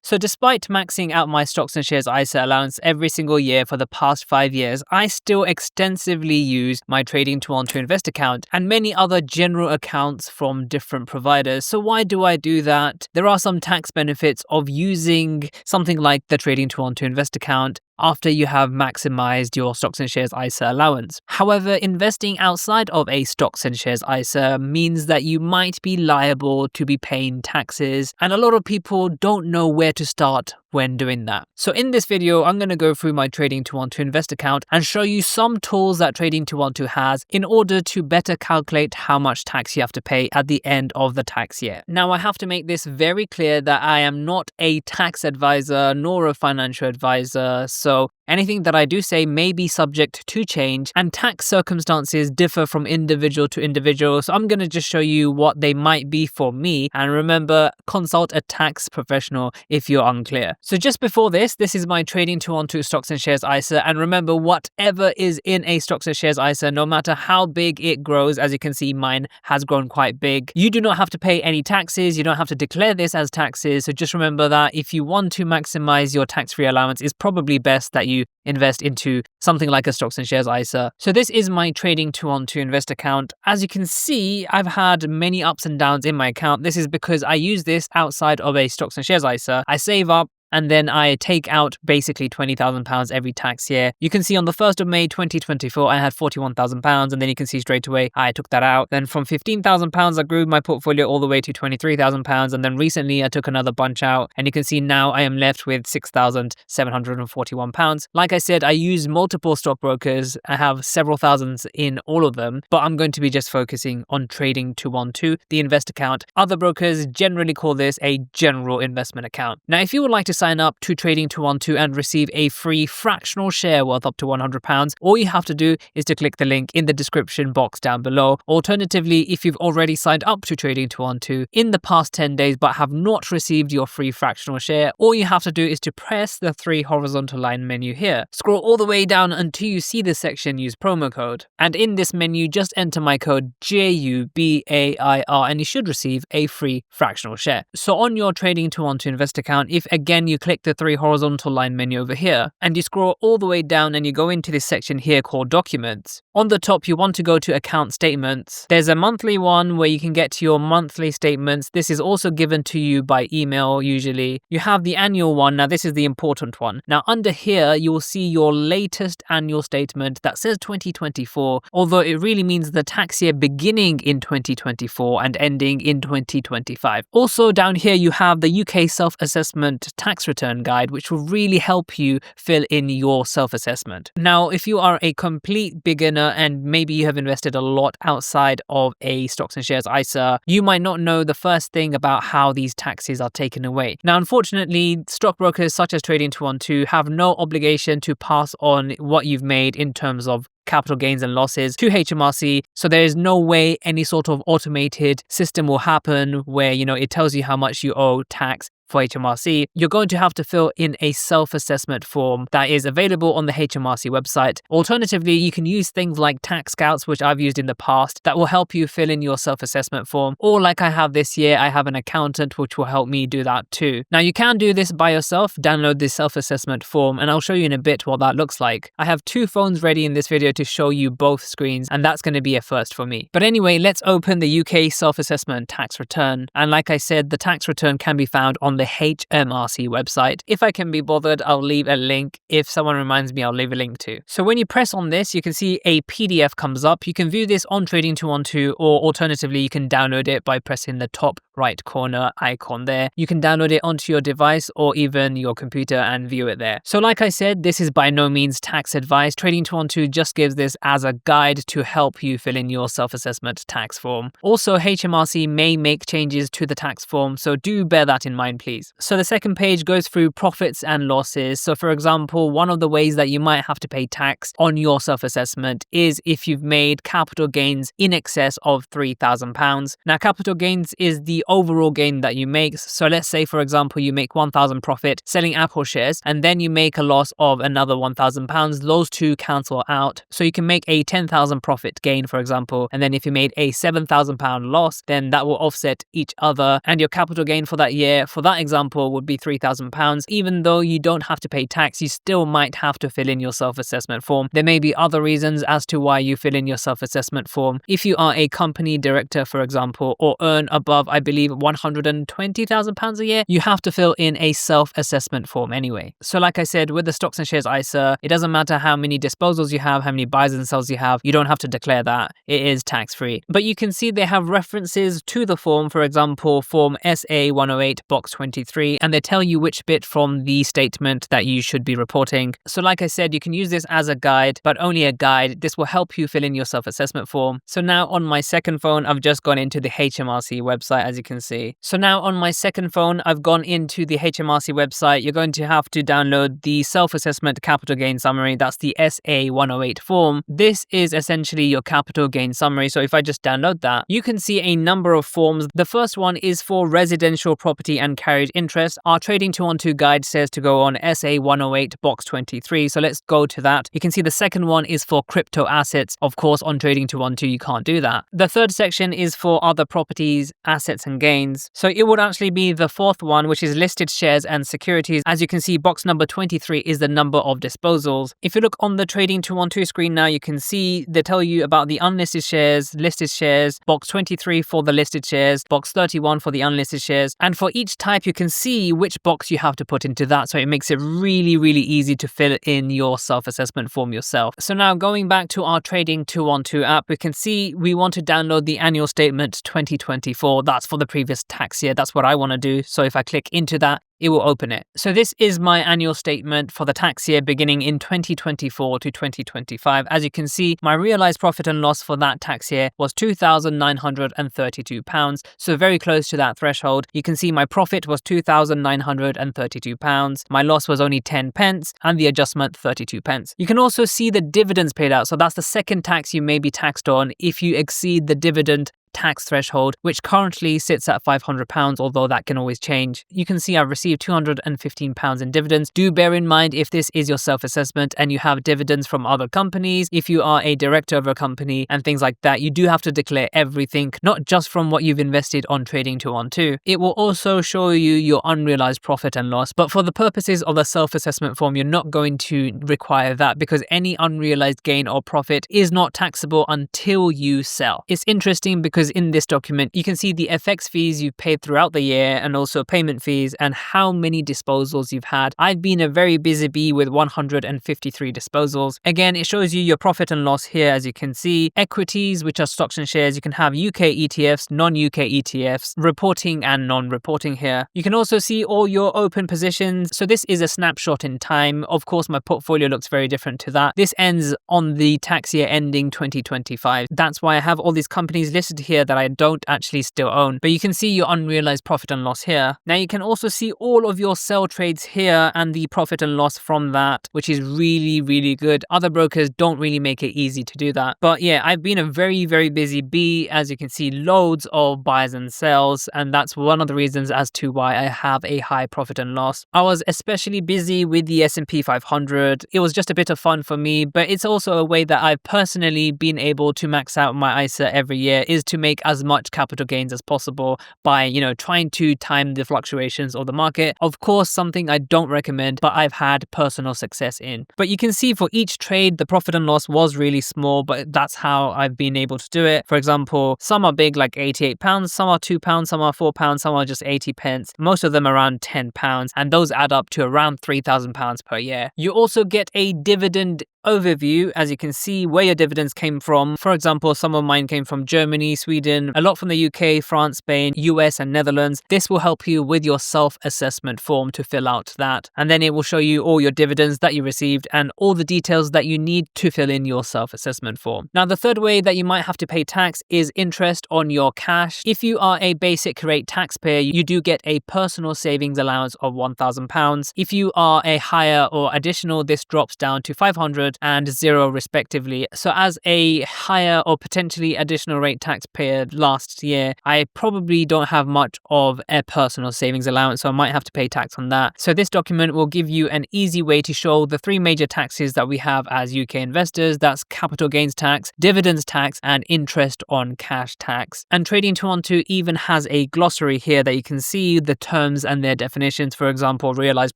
So despite maxing out my stocks and shares ISA allowance every single year for the past 5 years, I still extensively use my Trading 212 Invest account and many other general accounts from different providers. So why do I do that? There are some tax benefits of using something like the Trading 212 Invest account after you have maximized your stocks and shares ISA allowance. However, investing outside of a stocks and shares ISA means that you might be liable to be paying taxes, and a lot of people don't know where to start when doing that. So in this video, I'm going to go through my Trading 212 Invest account and show you some tools that Trading 212 has in order to better calculate how much tax you have to pay at the end of the tax year. Now, I have to make this very clear that I am not a tax advisor nor a financial advisor. So anything that I do say may be subject to change, and tax circumstances differ from individual to individual. So I'm going to just show you what they might be for me. And remember, consult a tax professional if you're unclear. So just before this is my Trading 212 stocks and shares ISA. And remember, whatever is in a stocks and shares ISA, no matter how big it grows, as you can see, mine has grown quite big. You do not have to pay any taxes. You don't have to declare this as taxes. So just remember that if you want to maximize your tax-free allowance, it's probably best that you invest into something like a stocks and shares ISA. So this is my Trading 212 Invest account. As you can see, I've had many ups and downs in my account. This is because I use this outside of a stocks and shares ISA. I save up and then I take out basically £20,000 every tax year. You can see on the 1st of May 2024, I had £41,000, and then you can see straight away I took that out. Then from £15,000, I grew my portfolio all the way to £23,000, and then recently I took another bunch out, and you can see now I am left with £6,741. Like I said, I use multiple stockbrokers. I have several thousands in all of them, but I'm going to be just focusing on Trading 212, the invest account. Other brokers generally call this a general investment account. Now, if you would like to sign up to Trading 212 and receive a free fractional share worth up to £100, all you have to do is to click the link in the description box down below. Alternatively, if you've already signed up to Trading 212 in the past 10 days but have not received your free fractional share, all you have to do is to press the 3 horizontal line menu here. Scroll all the way down until you see the section Use Promo Code. And in this menu, just enter my code JUBAIR and you should receive a free fractional share. So on your Trading 212 Invest account, if again you click the 3 horizontal line menu over here and you scroll all the way down and you go into this section here called Documents. On the top, you want to go to Account Statements. There's a monthly one where you can get to your monthly statements. This is also given to you by email usually. You have the annual one. Now this is the important one. Now under here, you will see your latest annual statement that says 2024, although it really means the tax year beginning in 2024 and ending in 2025. Also down here, you have the UK self-assessment tax return guide, which will really help you fill in your self-assessment. Now, if you are a complete beginner and maybe you have invested a lot outside of a stocks and shares ISA, you might not know the first thing about how these taxes are taken away. Now, unfortunately, stockbrokers such as Trading 212 have no obligation to pass on what you've made in terms of capital gains and losses to HMRC. So there is no way any sort of automated system will happen where, it tells you how much you owe tax for HMRC. You're going to have to fill in a self-assessment form that is available on the HMRC website. Alternatively, you can use things like Tax Scouts, which I've used in the past, that will help you fill in your self-assessment form. Or like I have this year, I have an accountant which will help me do that too. Now you can do this by yourself, download this self-assessment form, and I'll show you in a bit what that looks like. I have 2 phones ready in this video to show you both screens, and that's going to be a first for me. But anyway, let's open the UK self-assessment tax return. And like I said, the tax return can be found on the HMRC website. If I can be bothered, I'll leave a link. If someone reminds me, I'll leave a link too. So when you press on this, you can see a PDF comes up. You can view this on Trading 212, or alternatively, you can download it by pressing the top right corner icon there. You can download it onto your device or even your computer and view it there. So like I said, this is by no means tax advice. Trading 212 just gives this as a guide to help you fill in your self-assessment tax form. Also, HMRC may make changes to the tax form, so do bear that in mind, please. So the second page goes through profits and losses. So for example, one of the ways that you might have to pay tax on your self-assessment is if you've made capital gains in excess of £3,000. Now, capital gains is the overall gain that you make. So let's say, for example, you make £1,000 profit selling Apple shares, and then you make a loss of another £1,000. Those two cancel out. So you can make a £10,000 profit gain, for example, and then if you made a £7,000 loss, then that will offset each other, and your capital gain for that year, for that example, would be £3,000. Even though you don't have to pay tax, you still might have to fill in your self-assessment form. There may be other reasons as to why you fill in your self-assessment form. If you are a company director, for example, or earn above, I believe, £120,000 a year, you have to fill in a self-assessment form anyway. So like I said, with the stocks and shares ISA, it doesn't matter how many disposals you have, how many buys and sells you have, you don't have to declare that. It is tax-free. But you can see they have references to the form, for example, form SA 108 box 23, and they tell you which bit from the statement that you should be reporting. So like I said, you can use this as a guide, but only a guide. This will help you fill in your self-assessment form. So now on my second phone, I've just gone into the HMRC website, as you can see. So now on my second phone, I've gone into the HMRC website. You're going to have to download the self-assessment capital gain summary. That's the SA 108 form. This is essentially your capital gain summary. So if I just download that, you can see a number of forms. The first one is for residential property and carried interest. Our Trading 212 guide says to go on SA 108 box 23. So let's go to that. You can see the second one is for crypto assets. Of course, on Trading 212, you can't do that. The third section is for other properties, assets and gains. So it would actually be the fourth one, which is listed shares and securities. As you can see, box number 23 is the number of disposals. If you look on the Trading 212 screen now, you can see they tell you about the unlisted shares, listed shares, box 23 for the listed shares, box 31 for the unlisted shares. And for each type, you can see which box you have to put into that. So it makes it really, really easy to fill in your self-assessment form yourself. So now going back to our Trading 212 app, we can see we want to download the annual statement 2024. That's for the previous tax year. That's what I want to do. So if I click into that, it will open it. So this is my annual statement for the tax year beginning in 2024 to 2025. As you can see, my realized profit and loss for that tax year was £2,932. So very close to that threshold. You can see my profit was £2,932. My loss was only 10 pence and the adjustment 32 pence. You can also see the dividends paid out. So that's the second tax you may be taxed on if you exceed the dividend tax threshold, which currently sits at £500, although that can always change. You can see I've received £215 in dividends. Do bear in mind, if this is your self-assessment and you have dividends from other companies, if you are a director of a company and things like that, you do have to declare everything, not just from what you've invested on Trading 212. It will also show you your unrealized profit and loss, but for the purposes of the self-assessment form, you're not going to require that because any unrealized gain or profit is not taxable until you sell. It's interesting because in this document, you can see the FX fees you've paid throughout the year and also payment fees and how many disposals you've had. I've been a very busy bee with 153 disposals. Again, it shows you your profit and loss here. As you can see, equities, which are stocks and shares. You can have UK ETFs, non-UK ETFs, reporting and non-reporting here. You can also see all your open positions. So this is a snapshot in time. Of course, my portfolio looks very different to that. This ends on the tax year ending 2025. That's why I have all these companies listed here that I don't actually still own, but you can see your unrealized profit and loss here. Now you can also see all of your sell trades here and the profit and loss from that, which is really, really good. Other brokers don't really make it easy to do that. But yeah, I've been a very, very busy bee. As you can see, loads of buys and sells, and that's one of the reasons as to why I have a high profit and loss. I was especially busy with the S&P 500. It was just a bit of fun for me, but it's also a way that I've personally been able to max out my ISA every year, is to make as much capital gains as possible by, trying to time the fluctuations of the market. Of course, something I don't recommend, but I've had personal success in. But you can see for each trade, the profit and loss was really small, but that's how I've been able to do it. For example, some are big, like £88, some are £2, some are £4, some are just 80 pence. Most of them around £10, and those add up to around £3,000 per year. You also get a dividend overview, as you can see where your dividends came from. For example, some of mine came from Germany, Sweden, a lot from the UK, France, Spain, US and Netherlands. This will help you with your self-assessment form to fill out that. And then it will show you all your dividends that you received and all the details that you need to fill in your self-assessment form. Now, the third way that you might have to pay tax is interest on your cash. If you are a basic rate taxpayer, you do get a personal savings allowance of £1,000. If you are a higher or additional, this drops down to £500. and 0 respectively. So as a higher or potentially additional rate taxpayer last year, I probably don't have much of a personal savings allowance, so I might have to pay tax on that. So this document will give you an easy way to show the 3 major taxes that we have as UK investors. That's capital gains tax, dividends tax, and interest on cash tax. And Trading 212 even has a glossary here that you can see the terms and their definitions. For example, realized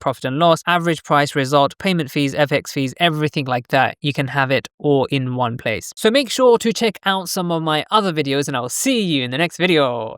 profit and loss, average price, result, payment fees, FX fees, everything like that. You can have it all in one place. So make sure to check out some of my other videos, and I'll see you in the next video.